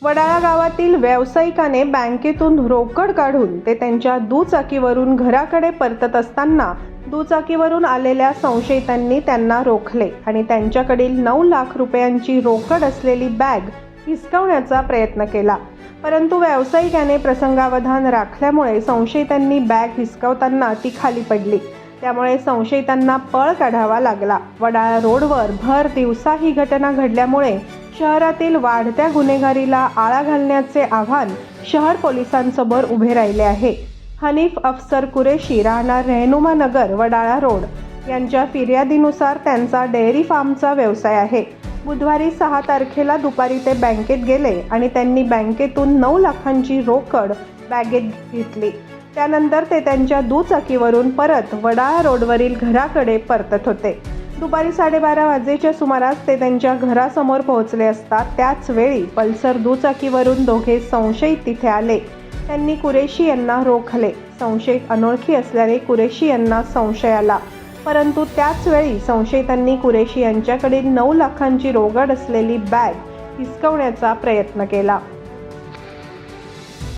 वडाळा गावातील व्यावसायिकाने बँकेतून रोकड काढून ते त्यांच्या दुचाकीवरून घराकडे परतत असताना दुचाकीवरून आलेल्या संशयितांनी त्यांना रोखले आणि त्यांच्याकडील 9 लाख रुपयांची रोकड असलेली बॅग हिसकावण्याचा प्रयत्न केला. परंतु व्यावसायिकाने प्रसंगावधान राखल्यामुळे संशयितांनी बॅग हिसकावताना ती खाली पडली. त्यामुळे संशयितांना पळ काढावा लागला. वडाळा रोडवर भर दिवसा ही घटना घडल्यामुळे शहरातील वाढत्या गुन्हेगारीला आळा घालण्याचे आव्हान शहर पोलिसांसमोर उभे राहिले आहे. हनीफ अफसर कुरेशी राहणार रहनुमा नगर वडाळा रोड यांच्या फिर्यादीनुसार त्यांचा डेअरी फार्मचा व्यवसाय आहे. बुधवारी 6 तारखेला दुपारी ते बँकेत गेले आणि त्यांनी बँकेतून 9 लाखांची रोकड बॅगेत घेतली. त्यानंतर ते त्यांच्या दुचाकीवरून परत वडाळा रोडवरील घराकडे परतत होते. दुपारी 12:30 वाजेच्या सुमारास ते त्यांच्या घरासमोर पोहोचले असता त्याच वेळी पल्सर दुचाकीवरून दोघे संशयित तिथे आले. त्यांनी कुरेशी यांना रोखले. संशयित अनोळखी असल्याने कुरेशी यांना संशय आला. परंतु त्याच वेळी संशयितांनी कुरेशी यांच्याकडील 9 लाखांची रोकड असलेली बॅग हिसकावण्याचा प्रयत्न केला.